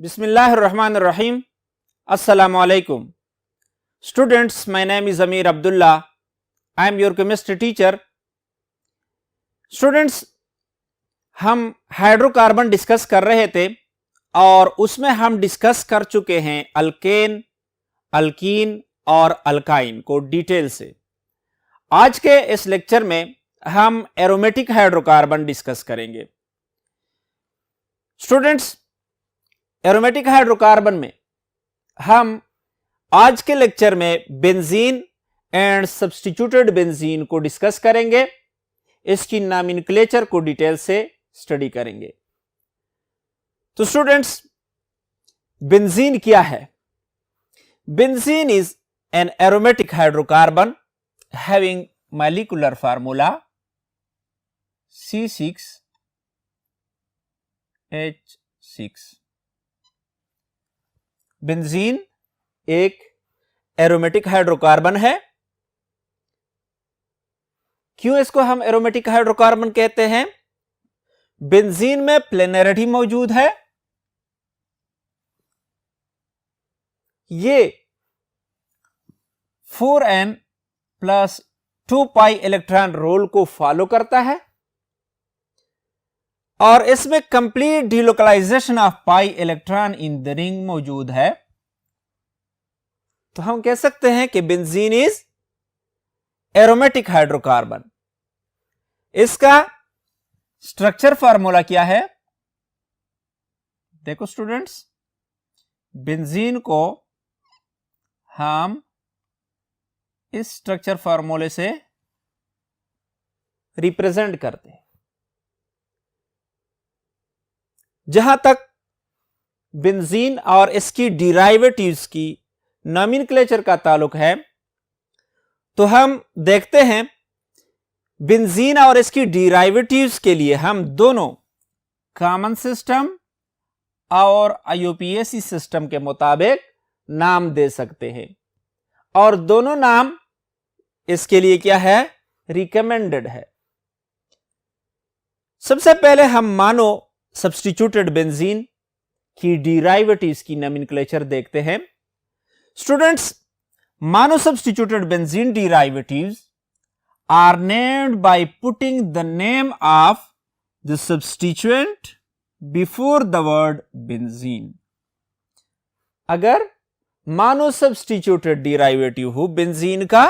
Bismillahirrahmanirrahim. Assalamu alaikum. Students, my name is Amir Abdullah. I am your chemistry teacher. Students, हम hydrocarbon discuss कर रहे थे और उसमें हम डिस्कस कर चुके हैं अल्केन, अल्कीन और अल्काइन को डिटेल से। आज के इस लेक्चर में हम एरोमेटिक हाइड्रोकार्बन डिस्कस करेंगे। स्टूडेंट्स, एरोमेटिक हाइड्रोकार्बन में हम आज के लेक्चर में बेंजीन एंड सब्स्टिट्यूटेड बेंजीन को डिस्कस करेंगे। इसकी नॉमेनक्लेचर को डिटेल से स्टडी करेंगे। तो स्टूडेंट्स, बेंजीन क्या है? Benzene is an aromatic hydrocarbon having molecular formula C6H6। Benzene एक एरोमेटिक हाइड्रोकार्बन है। क्यों इसको हम एरोमेटिक हाइड्रोकार्बन कहते हैं? बेंजीन में प्लेनरिटी मौजूद है। ये 4n + 2 पाई इलेक्ट्रॉन रोल को फॉलो करता है और इसमें complete delocalisation of pi electron in the ring मौजूद है। तो हम कह सकते हैं कि बेंजीन इज एरोमेटिक हाइड्रोकार्बन। इसका स्ट्रक्चर फार्मूला क्या है? देखो स्टूडेंट्स, बेंजीन को हम इस स्ट्रक्चर फार्मूले से रिप्रेजेंट करते हैं। जहां तक बेंजीन और इसकी डिराइवेटिव्स की नॉमेनक्लेचर का ताल्लुक है, तो हम देखते हैं बेंजीन और इसकी डिराइवेटिव्स के लिए हम दोनों कॉमन सिस्टम और आईयूपीएसी सिस्टम के मुताबिक नाम दे सकते हैं और दोनों नाम इसके लिए क्या है? रिकमेंडेड है। सबसे पहले हम मानो सब्स्टिट्यूटेड बेंजीन की डिराइवेटिव्स की नॉमेनक्लेचर देखते हैं। Students, mono substituted benzene derivatives are named by putting the name of the substituent before the word benzene। अगर mono substituted derivative हो बेंजीन का,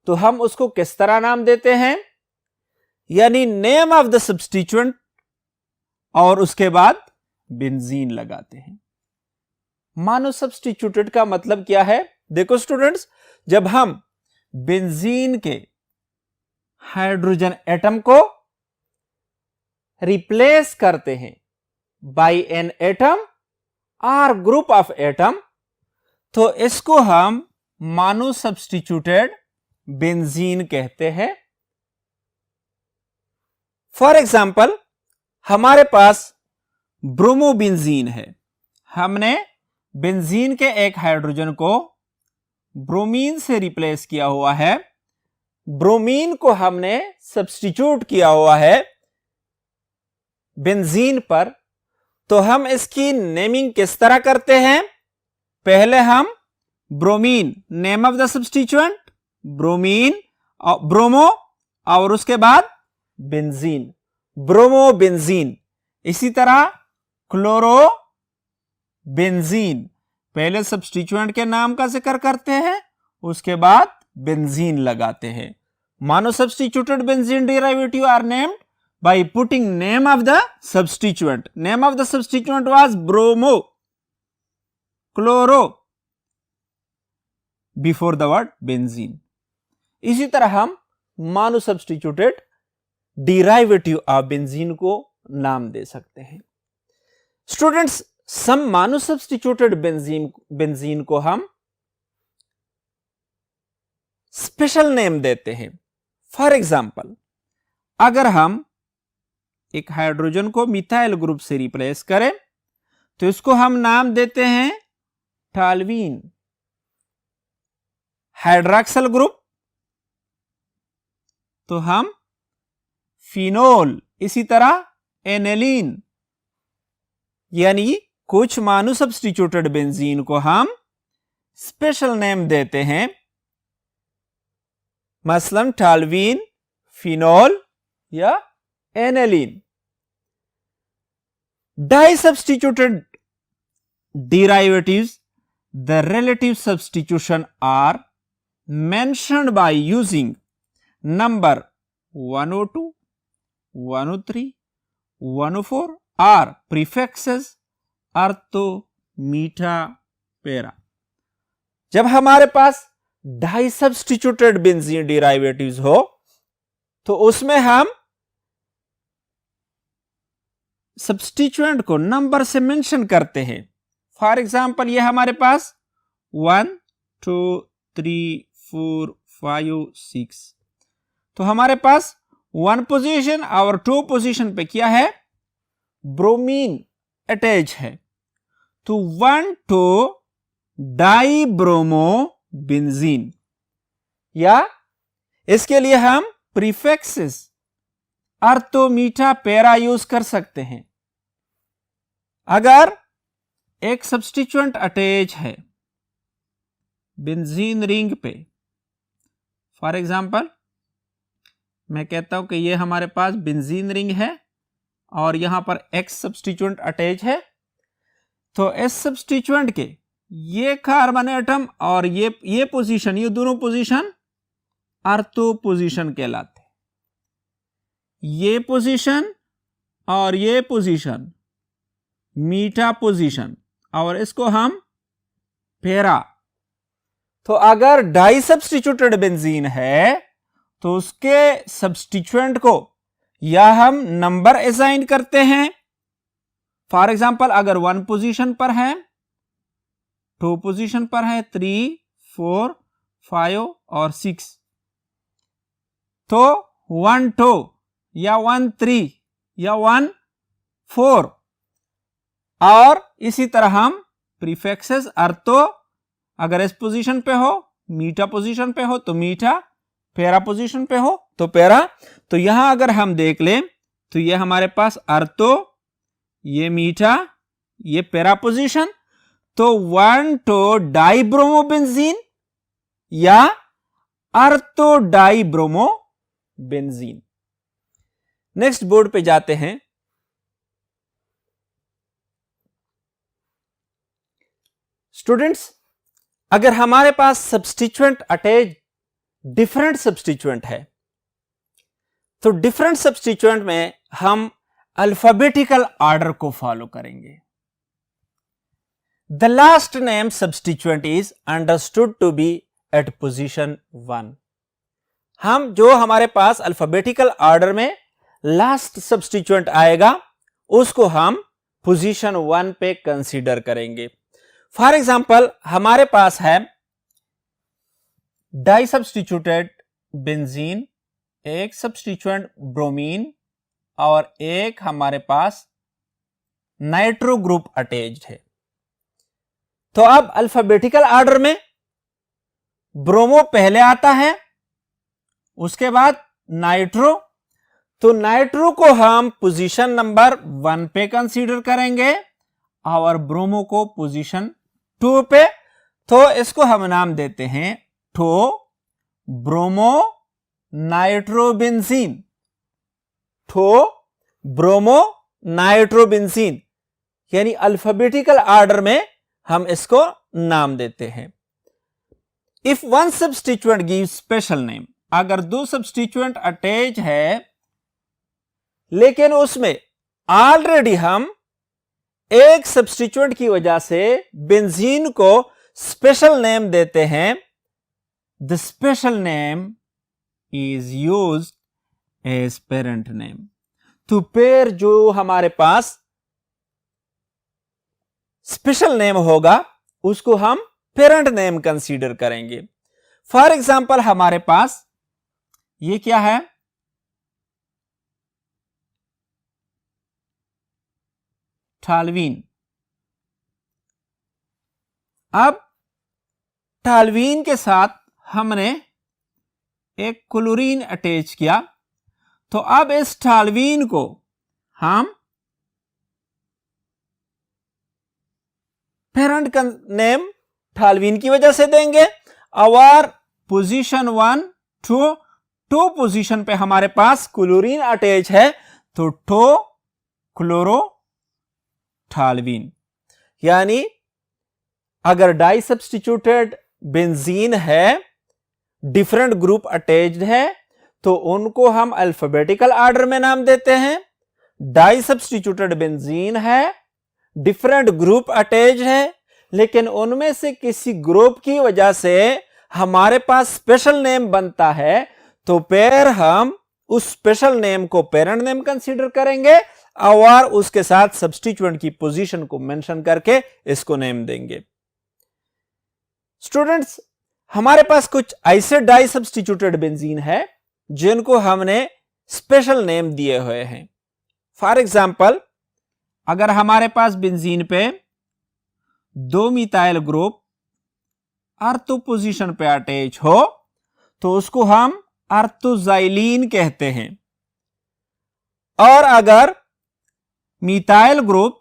तो हम उसको किस तरह नाम देते हैं? यानी नेम ऑफ द सब्स्टिट्यूएंट और उसके बाद बेंजीन लगाते हैं। मोनो सब्स्टिट्यूटेड का मतलब क्या है? देखो स्टूडेंट्स, जब हम बेंजीन के हाइड्रोजन एटम को रिप्लेस करते हैं बाय एन एटम और ग्रुप ऑफ एटम, तो इसको हम मोनो सब्स्टिट्यूटेड बेंजीन कहते हैं। फॉर एग्जांपल, हमारे पास ब्रोमोबेंजीन है। हमने बेंजीन के एक हाइड्रोजन को ब्रोमीन से रिप्लेस किया हुआ है। ब्रोमीन को हमने सब्स्टिट्यूट किया हुआ है बेंजीन पर। तो हम इसकी नेमिंग किस तरह करते हैं? पहले हम bromine, name of the substituent bromine, bromo, और उसके बाद बेंजीन, ब्रोमोबेंजीन। इसी तरह क्लोरो बेंजीन, पहले सब्स्टिट्यूएंट के नाम का जिक्र करते हैं, उसके बाद बेंजीन लगाते हैं। Mono substituted benzene derivative are named by putting name of the substituent. Name of the substituent was bromo, chloro before the word benzene. इसी तरह हम mono substituted derivative of benzene को नाम दे सकते हैं। Students, some mono substituted benzene को हम स्पेशल नेम देते हैं। फॉर एग्जांपल, अगर हम एक हाइड्रोजन को मिथाइल ग्रुप से रिप्लेस करें, तो इसको हम नाम देते हैं टॉल्यूइन। हाइड्रॉक्सिल ग्रुप तो हम फिनोल, इसी तरह एनेलीन, यानी कुछ मानो सब्स्टिट्यूटेड बेंजीन को हम स्पेशल नेम देते हैं, मसलन टालवीन, फिनोल या aniline. Di substituted derivatives, the relative substitution are mentioned by using number 102, 103, 104 or prefixes अर्तो, मीठा, पैरा। जब हमारे पास डाई सब्स्टिट्यूटेड बेंजीन डेरिवेटिव्स हो तो उसमें हम सब्स्टिट्यूएंट को नंबर से मेंशन करते हैं। फॉर एग्जाम्पल ये हमारे पास 1, 2, 3, 4, 5, 6, तो हमारे पास 1 पोजीशन और 2 पोजीशन पे क्या है, ब्रोमीन अटैच है, तो 1,2 डाई ब्रोमो बेंजीन, या इसके लिए हम प्रीफिक्सेस अर्तो, मीठा, पैरा यूज कर सकते हैं। अगर एक सब्स्टिट्यूएंट अटैच है बेंजीन रिंग पे, फॉर एग्जांपल मैं कहता हूं कि ये हमारे पास बेंजीन रिंग है और यहां पर एक्स सब्स्टिट्यूएंट अटैच है, तो इस सब्स्टिट्यूएंट के ये कार्बन एटम और ये पोजीशन, ये दोनों पोजीशन अर्तो पोजीशन कहलाते हैं। ये पोजीशन और ये पोजीशन मीठा पोजीशन, और इसको हम पैरा। तो अगर डाई सब्स्टिट्यूटेड बेंजीन है तो उसके सब्स्टिट्यूएंट को या हम नंबर असाइन करते हैं। फॉर एग्जांपल अगर 1 पोजीशन पर है, 2 पोजीशन पर है, 3, 4, 5 और 6, तो 1, 2 या 1, 3 या 1, 4, और इसी तरह हम प्रीफिक्सेस अर्तो, अगर इस पोजीशन पे हो, मीठा पोजीशन पे हो तो मीठा, पैरा पोजीशन पे हो तो पैरा। तो यहां अगर हम देख लें तो ये हमारे पास अर्तो, ये मीठा, ये पैरा पोजीशन, तो 1,2 डाई ब्रोमो बेंजीन या ortho di bromo benzene. Next board पे जाते हैं। स्टूडेंट्स, अगर हमारे पास सब्स्टिट्यूएंट अटैच डिफरेंट सब्स्टिट्यूएंट है तो डिफरेंट सब्स्टिट्यूएंट में हम अल्फाबेटिकल ऑर्डर को फॉलो करेंगे। The last name substituent is understood to be at position 1। हम जो हमारे पास अल्फाबेटिकल ऑर्डर में लास्ट सब्स्टिट्यूएंट आएगा उसको हम पोजीशन 1 पे कंसीडर करेंगे। फॉर एग्जाम्पल हमारे पास है डाई सब्स्टिट्यूटेड बेंजीन, एक सब्स्टिट्यूएंट ब्रोमीन और एक हमारे पास नाइट्रो ग्रुप अटैच्ड है। तो अब अल्फाबेटिकल ऑर्डर में ब्रोमो पहले आता है, उसके बाद नाइट्रो, तो नाइट्रो को हम पोजीशन नंबर 1 पे कंसीडर करेंगे और ब्रोमो को पोजीशन 2 पे। तो इसको हम नाम देते हैं ठो ब्रोमो नाइट्रोबेंजीन, ठो ब्रोमो नाइट्रोबेंजीन, यानी अल्फाबेटिकल ऑर्डर में हम इसको नाम देते हैं। If one substituent give special name, अगर 2 सब्स्टिट्यूएंट अटैच है लेकिन उसमें ऑलरेडी हम एक सब्स्टिट्यूएंट की वजह से बेंजीन को स्पेशल नेम देते हैं, the special name is used as parent name. तो पेयर जो हमारे पास स्पेशल नेम होगा उसको हम पेरेंट नेम कंसीडर करेंगे। फॉर एग्जाम्पल हमारे पास ये क्या है, टालवीन। अब टालवीन के साथ हमने एक क्लोरीन अटैच किया, तो अब इस टालवीन को हम पेरेंट नेम ठालवीन की वजह से देंगे। और पोजीशन 1 टू पोजीशन पे हमारे पास क्लोरीन अटैच है, तो टो क्लोरो ठालवीन। यानी अगर डाई सब्स्टिट्यूटेड बेंजीन है, डिफरेंट ग्रुप अटैच्ड है, तो उनको हम अल्फाबेटिकल ऑर्डर में नाम देते हैं। डाई सब्स्टिट्यूटेड बेंजीन है, डिफरेंट ग्रुप अटैच्ड है, लेकिन उनमें से किसी ग्रुप की वजह से हमारे पास स्पेशल नेम बनता है, तो फिर हम उस स्पेशल नेम को पेरेंट नेम कंसीडर करेंगे और उसके साथ सब्स्टिट्यूएंट की पोजीशन को मेंशन करके इसको नेम देंगे। स्टूडेंट्स, हमारे पास कुछ ऐसे डाई सब्स्टिट्यूटेड बेंजीन है जिनको हमने स्पेशल नेम दिए हुए हैं। फॉर एग्जाम्पल, अगर हमारे पास बेंजीन पे 2 मिथाइल ग्रुप ऑर्थो पोजीशन पे अटैच हो, तो उसको हम ऑर्थोजाइलीन कहते हैं। और अगर मिथाइल ग्रुप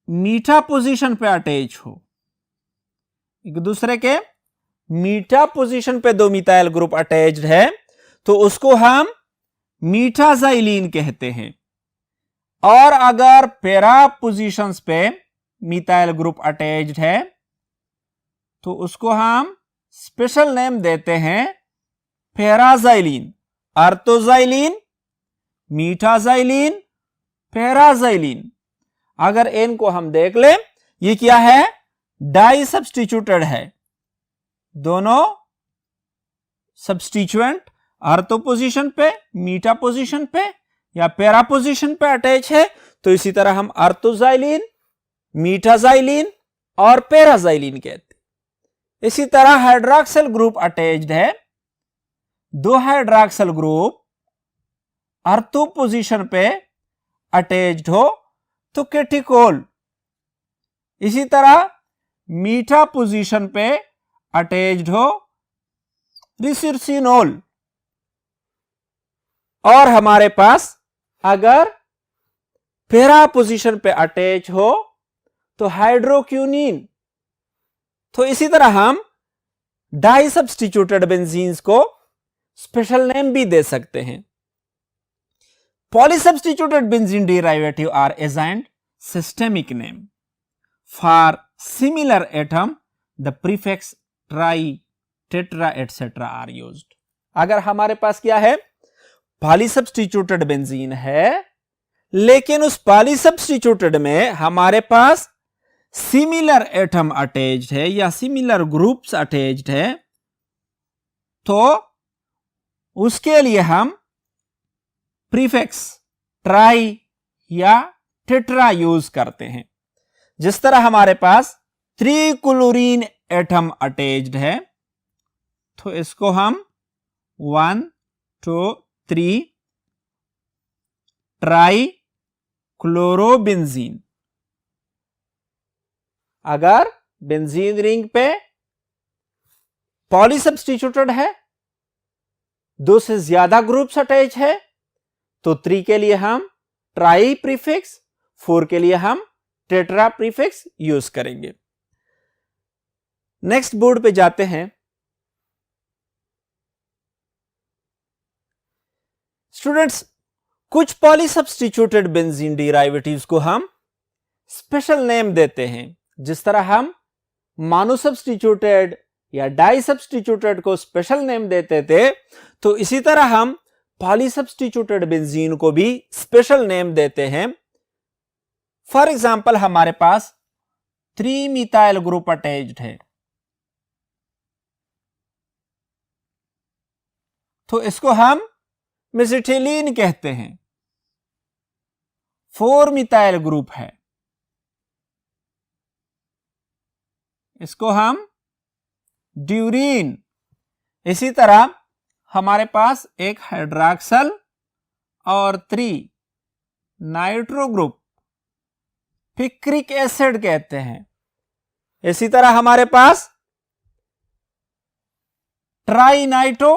मीठा पोजीशन पे अटैच हो, एक दूसरे के मीठा पोजीशन पे 2 मिथाइल ग्रुप अटैच्ड है, तो उसको हम मीठाजाइलीन कहते हैं। और अगर पैरा पोजीशंस पे मिथाइल ग्रुप अटैच्ड है, तो उसको हम स्पेशल नेम देते हैं पैराजाइलीन। ऑर्थोजाइलीन, मीठाजाइलीन, पैराजाइलीन। अगर इनको हम देख लें, ये क्या है? डाई सब्स्टिट्यूटेड है। दोनों सब्स्टिट्यूएंट ऑर्थो पोजीशन पे, मीठा पोजीशन पे या पैरा पोजीशन पे अटैच है, तो इसी तरह हम ऑर्थोजाइलीन, मीठाजाइलीन और पैराजाइलीन कहते हैं। इसी तरह हाइड्रॉक्सिल ग्रुप अटैच्ड है, 2 हाइड्रॉक्सिल ग्रुप ऑर्थो पोजीशन पे अटैच्ड हो तो केटिकोल। इसी तरह मीठा पोजीशन पे अटैच्ड हो रिसर्सिनोल। और हमारे पास अगर पैरा पोजीशन पे अटैच हो तो हाइड्रोक्यूनिन। तो इसी तरह हम डाई सब्स्टिट्यूटेड बेंजीन्स को स्पेशल नेम भी दे सकते हैं। Polysubstituted benzene derivative are assigned systemic name for similar atom, the prefix tri, tetra etcetera are used. अगर हमारे पास क्या है, पॉलीसब्स्टिट्यूटेड बेंजीन है, लेकिन उस पॉलीसब्स्टिट्यूटेड में हमारे पास सिमिलर एटम अटैच्ड है या सिमिलर ग्रुप्स अटैच्ड है, तो उसके लिए हम प्रीफिक्स ट्राई या टेट्रा यूज करते हैं। जिस तरह हमारे पास 3 क्लोरीन एटम अटैच्ड है, तो इसको हम 1 2 3 ट्राई क्लोरोबेंजीन। अगर बेंजीन रिंग पे पॉलीसब्स्टिट्यूटेड है, 2 से ज्यादा ग्रुप्स अटैच है, तो 3 के लिए हम ट्राई प्रीफिक्स, 4 के लिए हम टेट्रा प्रीफिक्स यूज करेंगे। नेक्स्ट बोर्ड पे जाते हैं। स्टूडेंट्स, कुछ पॉलीसब्स्टिट्यूटेड बेंजीन डेरिवेटिव्स को हम स्पेशल नेम देते हैं। जिस तरह हम मोनोसब्स्टिट्यूटेड या डाई सब्स्टिट्यूटेड को स्पेशल नेम देते थे, तो इसी तरह हम पॉलीसब्स्टिट्यूटेड बेंजीन को भी स्पेशल नेम देते हैं। फॉर एग्जाम्पल, हमारे पास 3 मिथाइल ग्रुप अटैच्ड है, तो इसको हम मेसिटिलीन कहते हैं। 4 मिथाइल ग्रुप है, इसको हम ड्यूरीन। इसी तरह हमारे पास एक हाइड्रॉक्सल और 3 नाइट्रो ग्रुप पिक्रिक एसिड कहते हैं। इसी तरह हमारे पास ट्राइनाइट्रो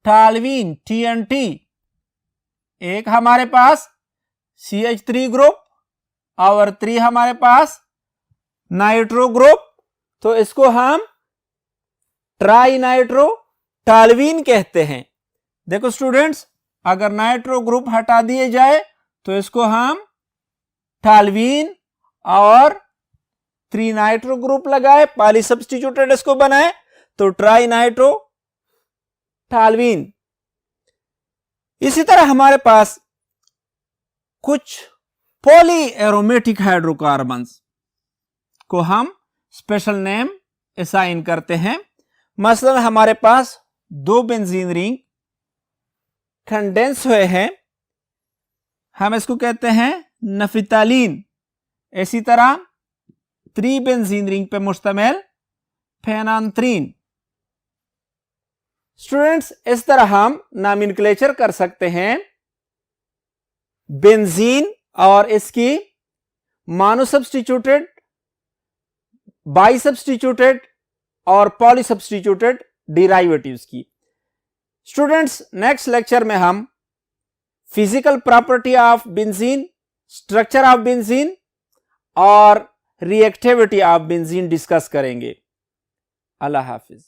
टालवीन TNT, एक हमारे पास CH3 ग्रुप और 3 हमारे पास नाइट्रो ग्रुप, तो इसको हम ट्राई नाइट्रो टॉल्यूइन कहते हैं। देखो स्टूडेंट्स, अगर नाइट्रो ग्रुप हटा दिए जाए तो इसको हम टॉल्यूइन और 3 नाइट्रो ग्रुप लगाए, पॉली सब्स्टिट्यूटेड इसको बनाए तो ट्राई नाइट्रो टॉल्यूइन। इसी तरह हमारे पास कुछ पॉली एरोमेटिक हाइड्रोकार्बन्स को हम स्पेशल नेम असाइन करते हैं। मसलन हमारे पास 2 बेंजीन रिंग कंडेंस हुए हैं, हम इसको कहते हैं नफितालीन। इसी तरह 3 बेंजीन रिंग पे मुश्तमिल फेनांथ्रीन। स्टूडेंट्स, इस तरह हम नॉमेनक्लेचर कर सकते हैं बेंजीन और इसकी मोनोसब्स्टिट्यूटेड, बाइसब्स्टिट्यूटेड और पॉलीसब्स्टिट्यूटेड डिराइवेटिव्स की। स्टूडेंट्स, नेक्स्ट लेक्चर में हम physical property of benzene, structure of benzene और रिएक्टिविटी ऑफ बेंजीन डिस्कस करेंगे। अल्लाह हाफिज।